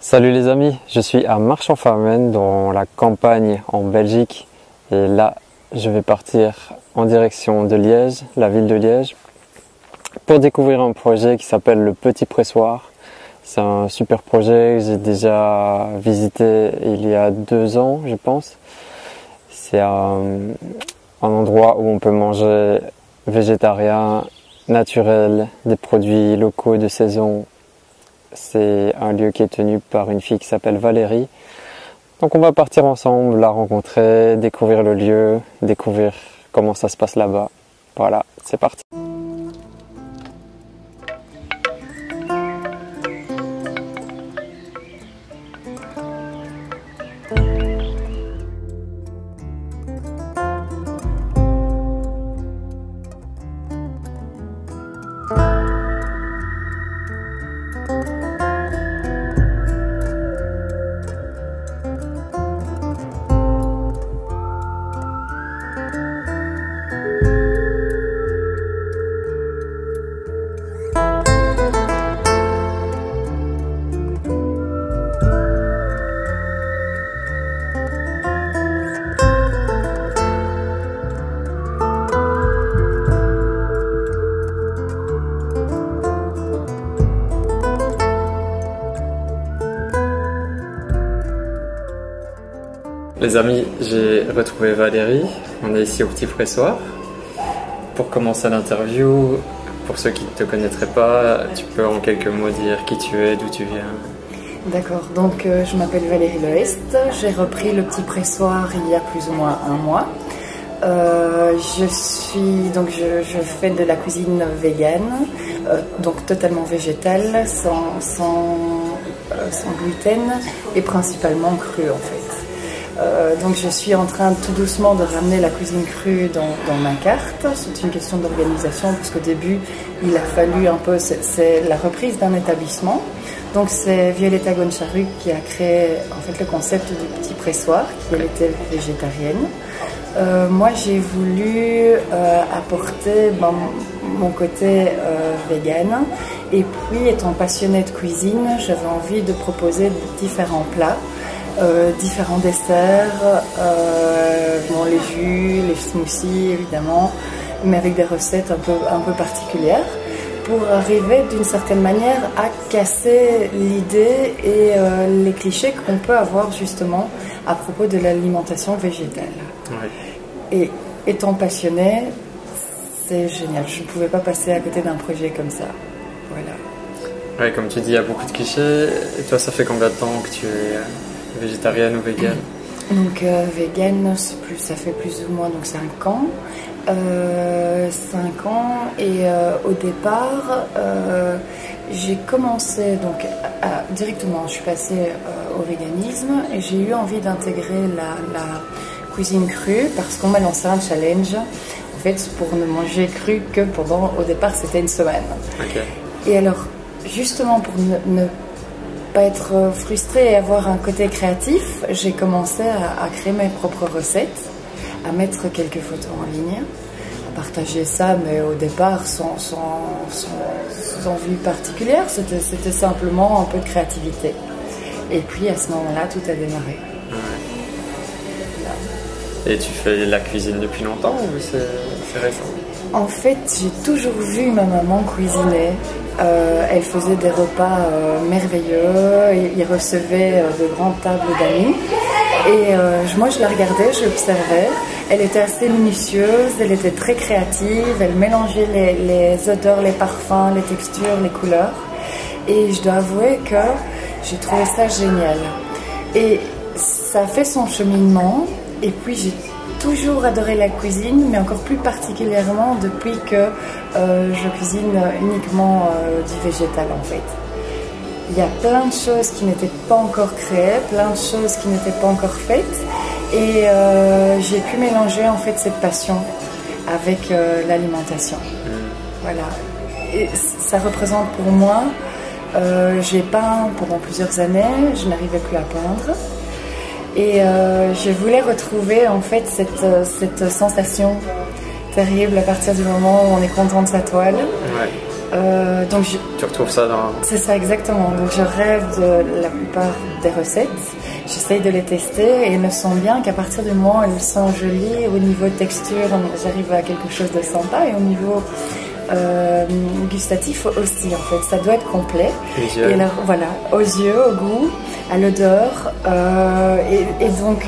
Salut les amis, je suis à Marchand-Famenne dans la campagne en Belgique et là je vais partir en direction de Liège, la ville de Liège, pour découvrir un projet qui s'appelle le Petit Pressoir. C'est un super projet que j'ai déjà visité il y a 2 ans je pense. C'est un endroit où on peut manger végétarien, naturel, des produits locaux de saison. C'est un lieu qui est tenu par une fille qui s'appelle Valérie. Donc on va partir ensemble, la rencontrer, découvrir le lieu, découvrir comment ça se passe là-bas. Voilà, c'est parti. Les amis, j'ai retrouvé Valérie, on est ici au Petit Pressoir. Pour commencer l'interview, pour ceux qui ne te connaîtraient pas, tu peux en quelques mots dire qui tu es, d'où tu viens. D'accord, donc je m'appelle Valérie Loest, j'ai repris le Petit Pressoir il y a plus ou moins 1 mois. Je fais de la cuisine végane, donc totalement végétale, sans gluten et principalement crue en fait. Donc je suis en train tout doucement de ramener la cuisine crue dans ma carte. C'est une question d'organisation parce qu'au début il a fallu un peu, c'est la reprise d'un établissement. Donc c'est Violetta Goncharu qui a créé en fait le concept du Petit Pressoir, qui elle était végétarienne. Moi j'ai voulu apporter mon côté vegan, et puis étant passionnée de cuisine, j'avais envie de proposer différents plats. Différents desserts, les jus, les smoothies évidemment, mais avec des recettes un peu particulières pour arriver d'une certaine manière à casser l'idée et les clichés qu'on peut avoir justement à propos de l'alimentation végétale. Ouais. Et étant passionnée, c'est génial, je ne pouvais pas passer à côté d'un projet comme ça. Voilà. Ouais, comme tu dis, il y a beaucoup de clichés. Et toi, ça fait combien de temps que tu es végétarienne ou végane? Donc végane, ça fait plus ou moins donc 5 ans. 5 ans et au départ, j'ai commencé donc directement, je suis passée au véganisme et j'ai eu envie d'intégrer la cuisine crue parce qu'on m'a lancé un challenge en fait pour ne manger cru que au départ c'était 1 semaine. Okay. Et alors justement pour ne pas être frustrée et avoir un côté créatif, j'ai commencé à créer mes propres recettes, à mettre quelques photos en ligne, à partager ça, mais au départ sans envie particulière, c'était simplement un peu de créativité. Et puis à ce moment-là, tout a démarré. Ouais. Et tu fais la cuisine depuis longtemps ou c'est récent? En fait, j'ai toujours vu ma maman cuisiner. Elle faisait des repas merveilleux, il recevait de grandes tables d'amis et moi je la regardais, je l'observais. Elle était assez minutieuse, elle était très créative, elle mélangeait les odeurs, les parfums, les textures, les couleurs et je dois avouer que j'ai trouvé ça génial. Et ça a fait son cheminement et puis j'ai toujours adoré la cuisine, mais encore plus particulièrement depuis que je cuisine uniquement du végétal en fait. Il y a plein de choses qui n'étaient pas encore créées, plein de choses qui n'étaient pas encore faites et j'ai pu mélanger en fait cette passion avec l'alimentation. Voilà. Et ça représente pour moi, j'ai peint pendant plusieurs années, je n'arrivais plus à peindre. Et je voulais retrouver en fait cette sensation terrible à partir du moment où on est content de sa toile. Ouais. Donc tu retrouves ça dans... C'est ça exactement, donc je rêve de la plupart des recettes, j'essaye de les tester et elles ne sont bien qu'à partir du moment où elles sont jolies, au niveau texture j'arrive à quelque chose de sympa et au niveau gustatif aussi en fait, ça doit être complet. Et alors voilà, aux yeux, au goût, à l'odeur et donc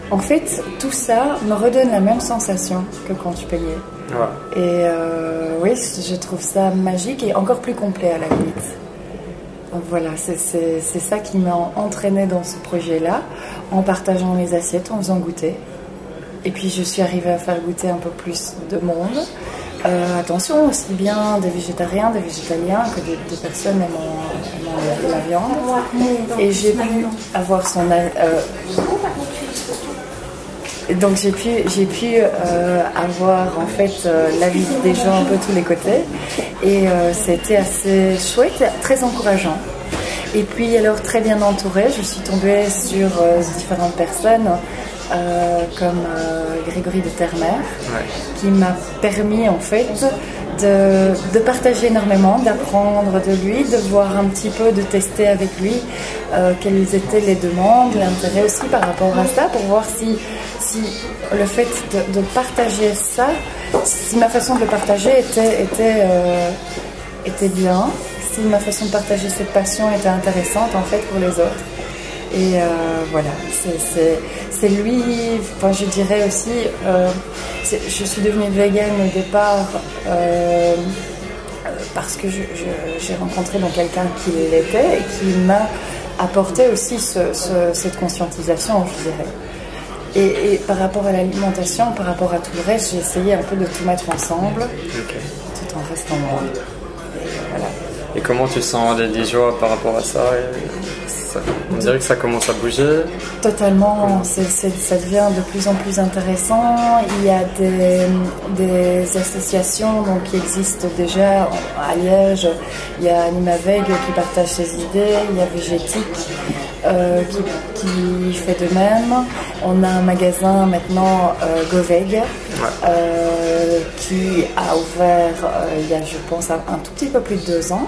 en fait tout ça me redonne la même sensation que quand tu peignais. Ouais. Et oui, je trouve ça magique et encore plus complet à la limite. Donc voilà, c'est ça qui m'a entraînée dans ce projet-là, en partageant mes assiettes, en faisant goûter. Et puis je suis arrivée à faire goûter un peu plus de monde. Attention, aussi bien des végétariens, des végétaliens que des personnes aimant la viande. Et j'ai pu avoir son... Donc j'ai pu avoir en fait l'avis des gens un peu tous les côtés et c'était assez chouette, très encourageant. Et puis alors très bien entourée, je suis tombée sur différentes personnes comme Grégory de Terre-Mer, ouais, qui m'a permis en fait de partager énormément, d'apprendre de lui, de voir un petit peu, de tester avec lui quelles étaient les demandes, l'intérêt aussi par rapport à ça, pour voir si le fait de partager ça, si ma façon de le partager était bien, si ma façon de partager cette passion était intéressante en fait pour les autres. Et voilà, c'est lui, enfin, je dirais aussi, je suis devenue végane au départ parce que j'ai rencontré donc quelqu'un qui l'était et qui m'a apporté aussi cette conscientisation, je dirais. Et par rapport à l'alimentation, par rapport à tout le reste, j'ai essayé un peu de tout mettre ensemble, okay, tout en restant moi. Et voilà. Et comment tu sens les joies par rapport à ça, on dirait que ça commence à bouger. Totalement, ça devient de plus en plus intéressant. Il y a des associations donc, qui existent déjà à Liège. Il y a Animaveg qui partage ses idées, il y a Végétique qui fait de même. On a un magasin maintenant, Goveg, ouais, qui a ouvert il y a, je pense, un tout petit peu plus de 2 ans.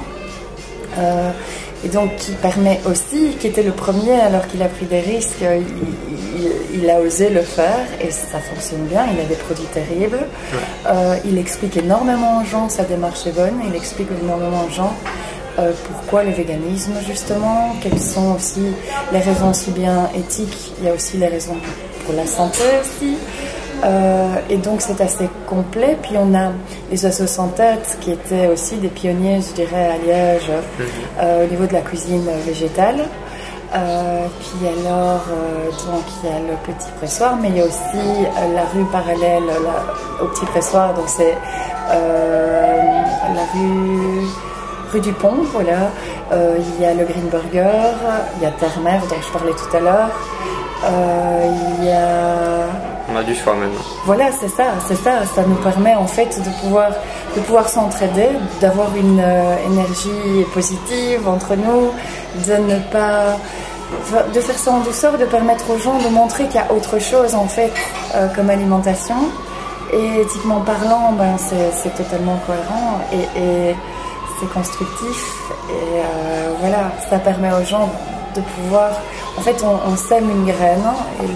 Et donc qui permet aussi, qui était le premier alors qu'il a pris des risques, il a osé le faire et ça fonctionne bien, il a des produits terribles. Ouais. Il explique énormément aux gens, sa démarche est bonne, il explique énormément aux gens pourquoi le véganisme justement, quelles sont aussi les raisons aussi bien éthiques, il y a aussi les raisons pour la santé aussi. Et donc c'est assez complet. Puis on a les associations en tête qui étaient aussi des pionniers, je dirais, à Liège, au niveau de la cuisine végétale. Puis alors, donc il y a le petit pressoir, mais il y a aussi la rue parallèle au petit pressoir. Donc c'est la rue du Pont, voilà. Il y a le Green Burger, il y a Terre-Mer dont je parlais tout à l'heure. Il y a... On a du choix maintenant. Voilà, c'est ça. Ça nous permet en fait de pouvoir s'entraider, d'avoir une énergie positive entre nous, de faire ça en douceur, de permettre aux gens de montrer qu'il y a autre chose en fait comme alimentation. Et éthiquement parlant, ben, c'est totalement cohérent et c'est constructif. Et voilà, ça permet aux gens de pouvoir... En fait, on sème une graine et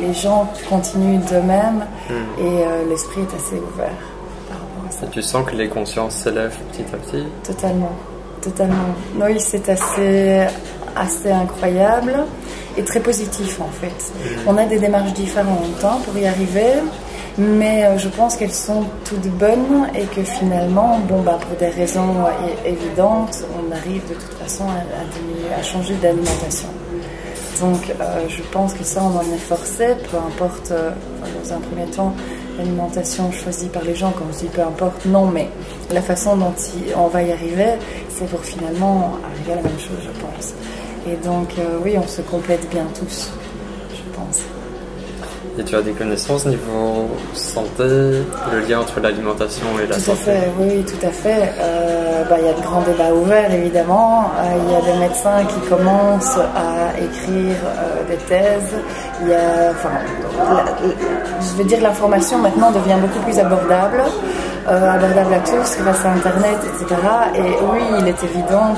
les gens continuent d'eux-mêmes et l'esprit est assez ouvert par rapport à ça. Et tu sens que les consciences s'élèvent petit à petit? Totalement. Oui, c'est assez incroyable et très positif en fait. On a des démarches différentes pour y arriver, mais je pense qu'elles sont toutes bonnes et que finalement, pour des raisons évidentes, on arrive de toute façon à changer d'alimentation. Donc je pense que ça on en est forcé, peu importe, dans un premier temps, l'alimentation choisie par les gens, quand je dis peu importe, non, mais la façon dont on va y arriver, c'est pour finalement arriver à la même chose, je pense. Et donc oui, on se complète bien tous, je pense. Et tu as des connaissances niveau santé, le lien entre l'alimentation et la santé? Tout à fait, oui, tout à fait. Il y a de grands débats ouverts, évidemment. Il y a des médecins qui commencent à écrire des thèses. Je veux dire, l'information maintenant devient beaucoup plus abordable. abordable à tous grâce à Internet, etc. Et oui, il est évident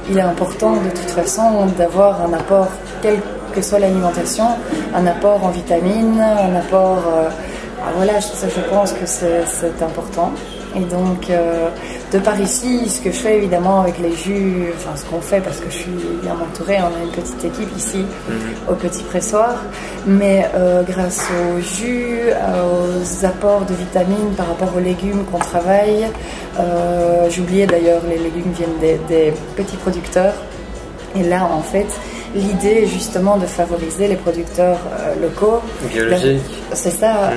qu'il est important de toute façon d'avoir un apport, quelle que soit l'alimentation, un apport en vitamines, un apport... voilà, je pense que c'est important. Et donc, de par ici, ce que je fais évidemment avec les jus, enfin ce qu'on fait parce que je suis bien entourée, on a une petite équipe ici au petit pressoir, mais grâce aux jus, aux apports de vitamines par rapport aux légumes qu'on travaille, j'oubliais d'ailleurs, les légumes viennent des petits producteurs, et là en fait, l'idée est justement de favoriser les producteurs locaux. Biologiques. C'est ça,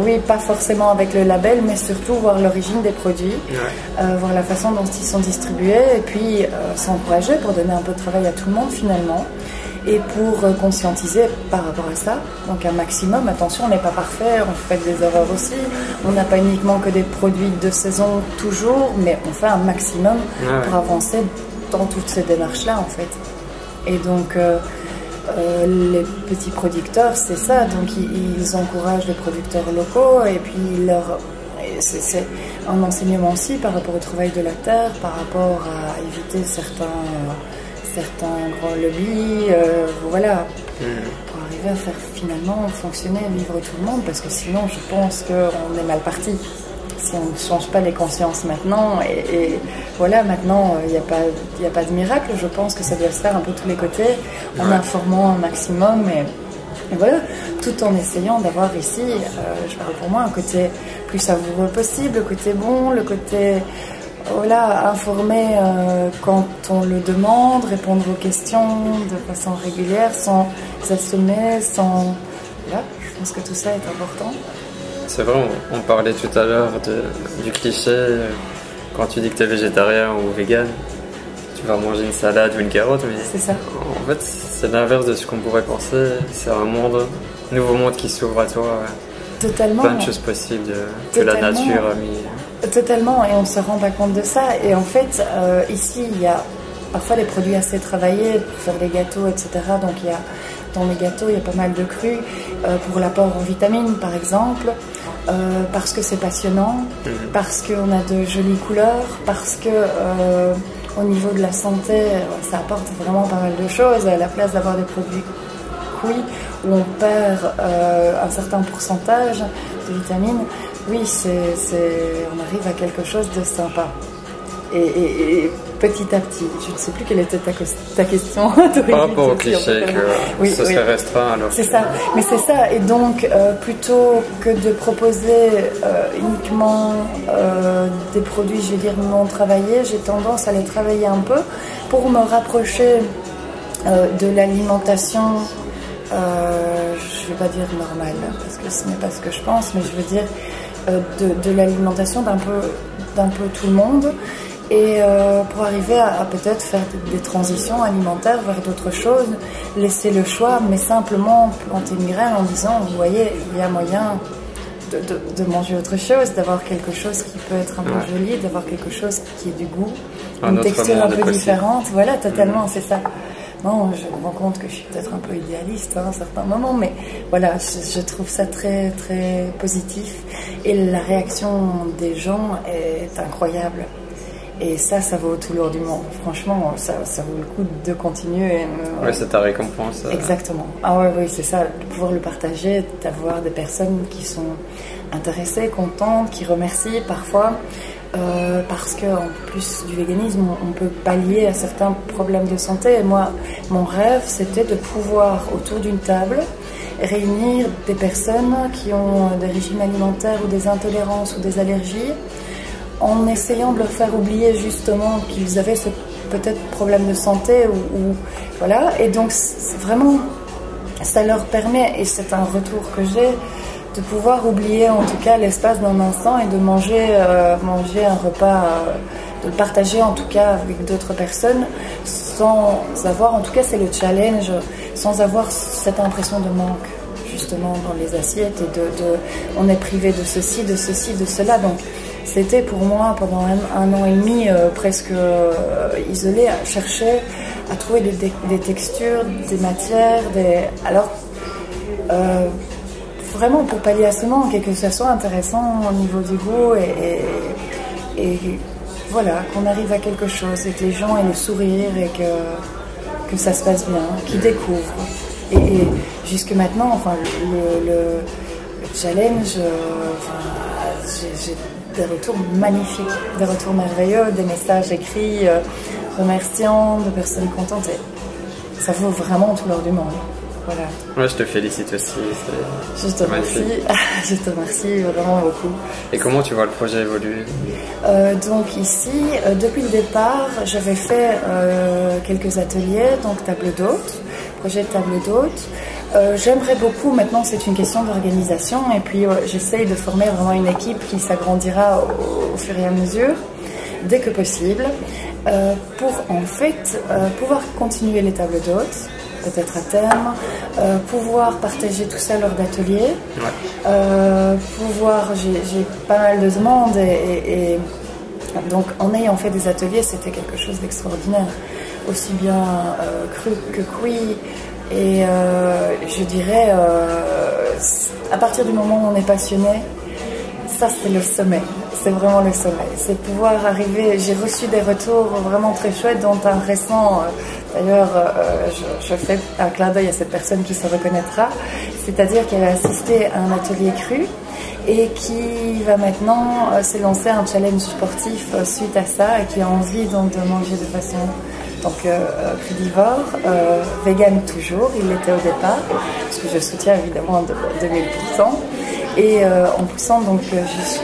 oui, pas forcément avec le label, mais surtout voir l'origine des produits, voir la façon dont ils sont distribués, et puis s'encourager pour donner un peu de travail à tout le monde finalement, et pour conscientiser par rapport à ça. Donc un maximum, attention, on n'est pas parfait, on fait des erreurs aussi, on n'a pas uniquement que des produits de saison toujours, mais on fait un maximum pour avancer dans toutes ces démarches-là en fait. Et donc, les petits producteurs, c'est ça. Donc, ils encouragent les producteurs locaux et puis c'est un enseignement aussi par rapport au travail de la terre, par rapport à éviter certains grands lobbies, voilà, pour arriver à faire finalement fonctionner et vivre tout le monde, parce que sinon, je pense qu'on est mal parti. Si on ne change pas les consciences maintenant, et voilà, maintenant, il n'y a pas de miracle, je pense que ça doit se faire un peu de tous les côtés, en informant un maximum, et voilà, tout en essayant d'avoir ici, je parle pour moi, un côté plus savoureux possible, le côté bon, le côté, voilà, informer quand on le demande, répondre aux questions de façon régulière, sans assommer, sans... Voilà, je pense que tout ça est important. C'est vrai, on parlait tout à l'heure du cliché, quand tu dis que tu es végétarien ou vegan, tu vas manger une salade ou une carotte, mais c'est ça. En fait, c'est l'inverse de ce qu'on pourrait penser. C'est un nouveau monde qui s'ouvre à toi. Totalement. Plein de choses possibles que la nature a mis. Totalement, et on ne se rend pas compte de ça. Et en fait, ici, il y a parfois des produits assez travaillés pour faire des gâteaux, etc. Donc dans les gâteaux, il y a pas mal de crus pour l'apport en vitamines, par exemple. Parce que c'est passionnant, parce qu'on a de jolies couleurs, parce que au niveau de la santé, ça apporte vraiment pas mal de choses. À la place d'avoir des produits cuits où on perd un certain pourcentage de vitamines, oui, on arrive à quelque chose de sympa. Et petit à petit, je ne sais plus quelle était ta question. Par rapport au cliché que ce serait restreint alors. C'est ça, mais c'est ça. Et donc, plutôt que de proposer uniquement des produits, je vais dire, non travaillés, j'ai tendance à les travailler un peu pour me rapprocher de l'alimentation, je ne vais pas dire normale, parce que ce n'est pas ce que je pense, mais je veux dire de l'alimentation d'un peu tout le monde. Et pour arriver à peut-être faire des transitions alimentaires vers d'autres choses, laisser le choix, mais simplement planter une graine en disant, vous voyez, il y a moyen de manger autre chose, d'avoir quelque chose qui peut être un peu joli, d'avoir quelque chose qui ait du goût, une texture un peu différente. Voilà, totalement, c'est ça. Non, je me rends compte que je suis peut-être un peu idéaliste à un certain moment, mais voilà, je trouve ça très, très positif. Et la réaction des gens est incroyable. Et ça vaut tout l'or du monde. Franchement, ça vaut le coup de continuer. Oui, c'est ta récompense. Exactement. Ah ouais, oui, c'est ça. De pouvoir le partager, d'avoir des personnes qui sont intéressées, contentes, qui remercient parfois. Parce qu'en plus du véganisme, on peut pallier à certains problèmes de santé. Et moi, mon rêve, c'était de pouvoir, autour d'une table, réunir des personnes qui ont des régimes alimentaires ou des intolérances ou des allergies, en essayant de leur faire oublier justement qu'ils avaient ce peut-être problème de santé ou voilà. Et donc vraiment, ça leur permet, et c'est un retour que j'ai, de pouvoir oublier en tout cas l'espace d'un instant et de manger un repas, de le partager en tout cas avec d'autres personnes sans avoir, en tout cas c'est le challenge, sans avoir cette impression de manque justement dans les assiettes et on est privé de ceci, de cela. Donc c'était pour moi pendant un an et demi presque isolé, à chercher à trouver des textures, des matières, alors vraiment pour pallier à ce manque et que ça soit intéressant au niveau du goût et voilà, qu'on arrive à quelque chose et que les gens aient le sourire et que ça se passe bien, qu'ils découvrent. Et jusque maintenant, enfin, le challenge, j'ai des retours magnifiques, des retours merveilleux, des messages écrits remerciants, de personnes contentes. Et ça vaut vraiment tout l'or du monde. Voilà. Ouais, je te félicite aussi. Je te remercie. Je te remercie vraiment beaucoup. Et comment tu vois le projet évoluer? Donc ici, depuis le départ, j'avais fait quelques ateliers, donc table d'hôte, projet de table d'hôte. J'aimerais beaucoup, maintenant c'est une question d'organisation et puis j'essaye de former vraiment une équipe qui s'agrandira au fur et à mesure, dès que possible, pour en fait pouvoir continuer les tables d'hôtes, peut-être à terme, pouvoir partager tout ça lors d'ateliers, pouvoir, j'ai pas mal de demandes et donc en ayant fait des ateliers, c'était quelque chose d'extraordinaire, aussi bien cru que cuit. Et je dirais, à partir du moment où on est passionné, ça c'est le sommet, c'est vraiment le sommet. C'est pouvoir arriver, j'ai reçu des retours vraiment très chouettes, dont un récent, d'ailleurs je fais un clin d'œil à cette personne qui se reconnaîtra, c'est-à-dire qu'elle a assisté à un atelier cru et qui va maintenant se lancer un challenge sportif suite à ça et qui a envie donc de manger de façon donc crudivore, vegan toujours, il l'était au départ, parce que je soutiens évidemment de 2000%, et en poussant donc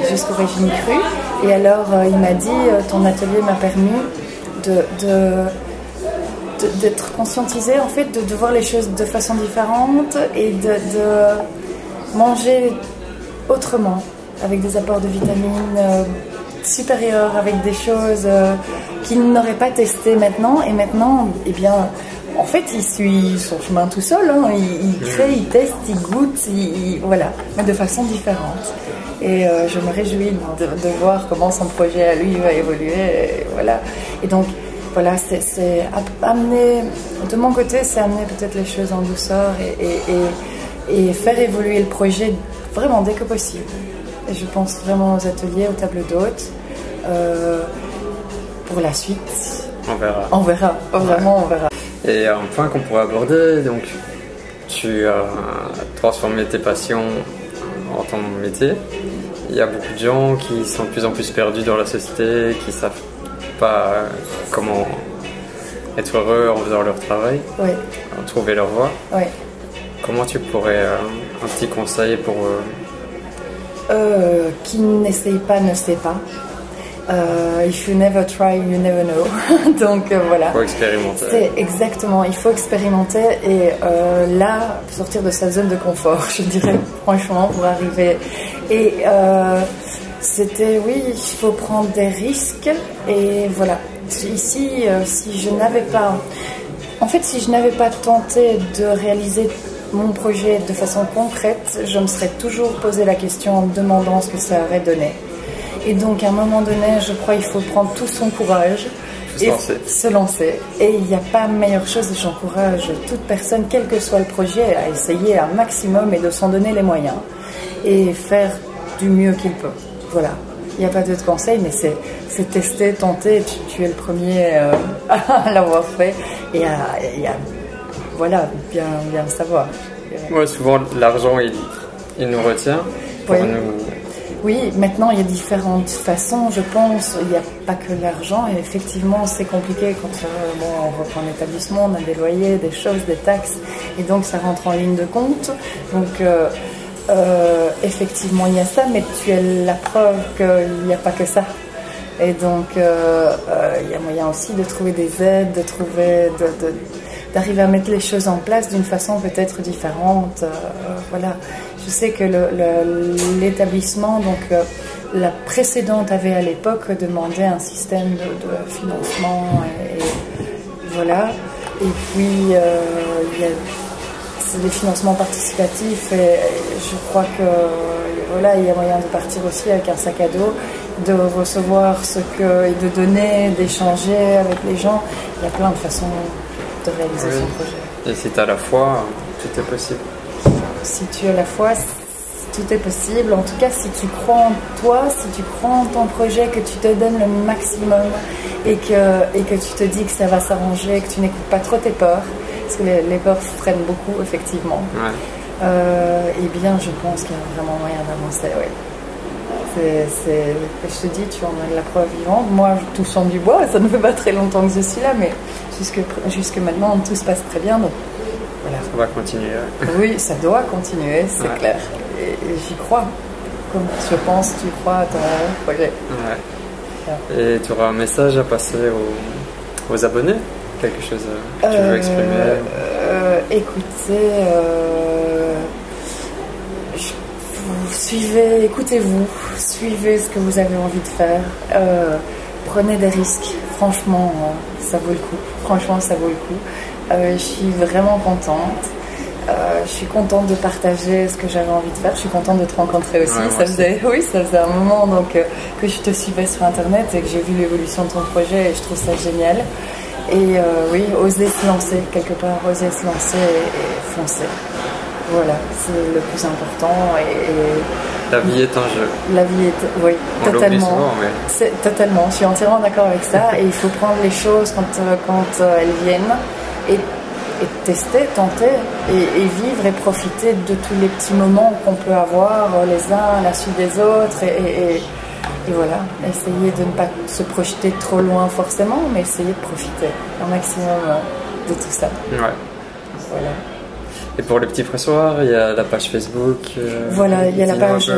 jusqu'au régime cru. Et alors il m'a dit, ton atelier m'a permis d'être conscientisé, en fait, de voir les choses de façon différente et de manger autrement, avec des apports de vitamines supérieurs, avec des choses qu'il n'aurait pas testées maintenant. Et maintenant, eh bien, en fait, il suit son chemin tout seul. Hein. Il crée, il teste, il goûte, voilà, mais de façon différente. Et je me réjouis de voir comment son projet à lui va évoluer. Et voilà. Et donc, voilà, c'est amener, de mon côté, c'est amener peut-être les choses en douceur et faire évoluer le projet vraiment dès que possible. Et je pense vraiment aux ateliers, aux tables d'hôtes. Pour la suite, on verra. On verra, vraiment on verra. Et un point qu'on pourrait aborder, donc tu as transformé tes passions en ton métier. Il y a beaucoup de gens qui sont de plus en plus perdus dans la société, qui ne savent pas comment être heureux en faisant leur travail, trouver leur voie. Oui. Comment tu pourrais, un petit conseil pour qui n'essaye pas ne sait pas. If you never try, you never know. Donc voilà. Il faut expérimenter. C'est exactement, il faut expérimenter et là, sortir de sa zone de confort, je dirais, franchement, pour arriver. Et c'était, oui, il faut prendre des risques et voilà. Ici, si je n'avais pas... En fait, si je n'avais pas tenté de réaliser mon projet de façon concrète, je me serais toujours posé la question en me demandant ce que ça aurait donné. Et donc, à un moment donné, je crois qu'il faut prendre tout son courage et se lancer. Et il n'y a pas meilleure chose, et j'encourage toute personne, quel que soit le projet, à essayer un maximum et de s'en donner les moyens. Et faire du mieux qu'il peut. Voilà. Il n'y a pas d'autre conseil, mais c'est tester, tenter. Tu es le premier à l'avoir fait et à voilà, bien le savoir. Ouais, souvent, l'argent, il nous retient pour nous... Oui, maintenant il y a différentes façons, je pense. Il n'y a pas que l'argent. Et effectivement, c'est compliqué quand on reprend un établissement, on a des loyers, des choses, des taxes, et donc ça rentre en ligne de compte. Donc effectivement, il y a ça, mais tu as la preuve qu'il n'y a pas que ça. Et donc il y a moyen aussi de trouver des aides, de trouver d'arriver à mettre les choses en place d'une façon peut-être différente. Voilà. Je sais que l'établissement, donc la précédente avait à l'époque demandé un système de financement et voilà. Et puis il y a des financements participatifs et je crois que voilà, il y a moyen de partir aussi avec un sac à dos, de recevoir et de donner, d'échanger avec les gens. Il y a plein de façons de réaliser son projet. Et si tu as la foi, tout est possible. Si tu as la foi, tout est possible. En tout cas, si tu crois en toi, si tu crois en ton projet, que tu te donnes le maximum et que tu te dis que ça va s'arranger, que tu n'écoutes pas trop tes peurs, parce que les peurs freinent beaucoup, effectivement. Ouais. Eh bien, je pense qu'il y a vraiment moyen d'avancer, oui. Je te dis, tu en as de la preuve vivante. Moi, je touche en du bois, ça ne fait pas très longtemps que je suis là, mais jusque maintenant, tout se passe très bien. Donc, voilà. Ça va continuer. Oui, ça doit continuer, c'est clair. Et j'y crois. Comme je pense, tu crois à ton projet. Ouais. Et tu auras un message à passer aux abonnés? Quelque chose que tu veux exprimer? Écoutez, écoutez-vous, suivez ce que vous avez envie de faire, prenez des risques, franchement, ça vaut le coup, franchement, ça vaut le coup. Je suis vraiment contente, je suis contente de partager ce que j'avais envie de faire, je suis contente de te rencontrer aussi, ouais, ça faisait un moment donc, que je te suivais sur internet et que j'ai vu l'évolution de ton projet et je trouve ça génial. Et oui, oser se lancer quelque part, oser se lancer et foncer. Voilà, c'est le plus important. Et la vie est un jeu. La vie est, oui, on totalement. Souvent, mais... Totalement, je suis entièrement d'accord avec ça. Et il faut prendre les choses quand elles viennent et tester, tenter et vivre et profiter de tous les petits moments qu'on peut avoir les uns à la suite des autres. Et voilà, essayer de ne pas se projeter trop loin forcément, mais essayer de profiter un maximum de tout ça. Ouais. Voilà. Et pour les petits pressoirs, il y a la page Facebook. Voilà, il y a la page.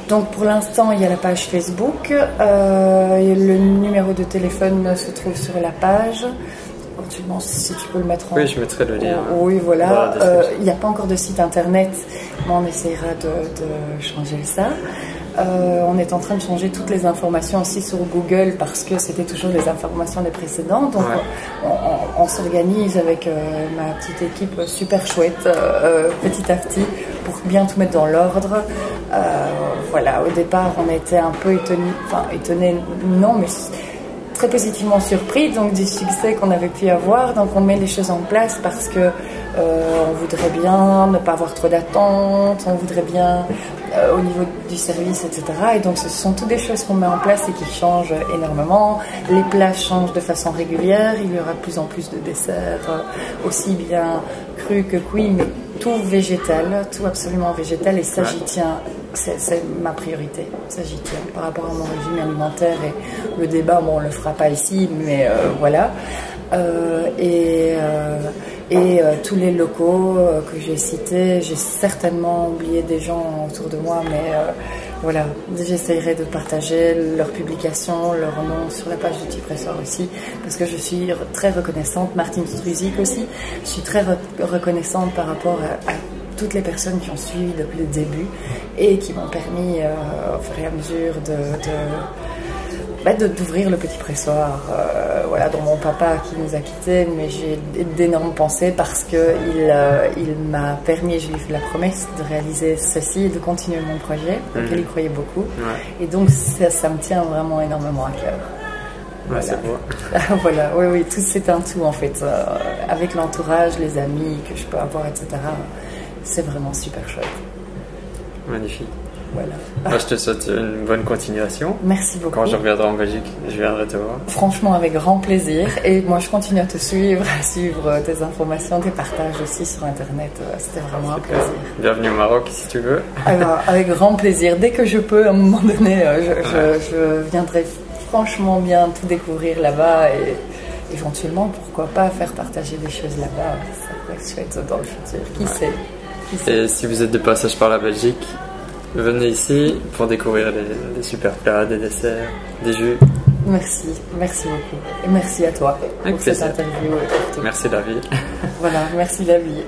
Donc pour l'instant, il y a la page Facebook. Le numéro de téléphone se trouve sur la page. Éventuellement, si tu peux le mettre en. Oui, je mettrai le lien. Oui, voilà. Il n'y a pas encore de site internet, mais on essaiera de changer ça. On est en train de changer toutes les informations aussi sur Google parce que c'était toujours les informations des précédentes. Donc on s'organise avec ma petite équipe super chouette, petit à petit, pour bien tout mettre dans l'ordre. Voilà, au départ on était un peu étonnés, non, mais très positivement surpris donc du succès qu'on avait pu avoir. Donc on met les choses en place parce que on voudrait bien ne pas avoir trop d'attentes, on voudrait bien au niveau du service, etc. Et donc ce sont toutes des choses qu'on met en place et qui changent énormément. Les plats changent de façon régulière, il y aura de plus en plus de desserts, aussi bien crus que cuits, mais tout végétal, tout absolument végétal, et ça j'y tiens, c'est ma priorité, ça j'y tiens par rapport à mon régime alimentaire. Et le débat, bon, on le fera pas ici, mais voilà. Tous les locaux que j'ai cités, j'ai certainement oublié des gens autour de moi, mais voilà, j'essaierai de partager leurs publications, leurs noms sur la page du Petit Pressoir aussi, parce que je suis très reconnaissante, Martine Struzik aussi, je suis très reconnaissante par rapport à toutes les personnes qui ont suivi depuis le début et qui m'ont permis au fur et à mesure d'ouvrir le Petit Pressoir, voilà, dont mon papa qui nous a quittés, mais j'ai d'énormes pensées parce qu'il m'a permis, je lui ai fait la promesse de réaliser ceci et de continuer mon projet, auquel il croyait beaucoup. Ouais. Et donc ça me tient vraiment énormément à cœur. Ouais, voilà. C'est beau. Voilà, oui, tout c'est un tout en fait, avec l'entourage, les amis que je peux avoir, etc. C'est vraiment super chouette. Magnifique. Voilà. Moi, je te souhaite une bonne continuation. Merci beaucoup. Quand je reviendrai en Belgique, je viendrai te voir. Franchement, avec grand plaisir. Et moi, je continue à te suivre, à suivre tes informations, tes partages aussi sur Internet. C'était vraiment un plaisir. Bienvenue au Maroc, si tu veux. Alors, avec grand plaisir. Dès que je peux, à un moment donné, je viendrai franchement bien tout découvrir là-bas et éventuellement, pourquoi pas faire partager des choses là-bas. Ça pourrait être chouette dans le futur. Qui sait? Et si vous êtes de passage par la Belgique, venez ici pour découvrir des super plats, des desserts, des jus. Merci beaucoup. Et merci à toi pour cette interview. Merci la vie. Voilà, merci la vie.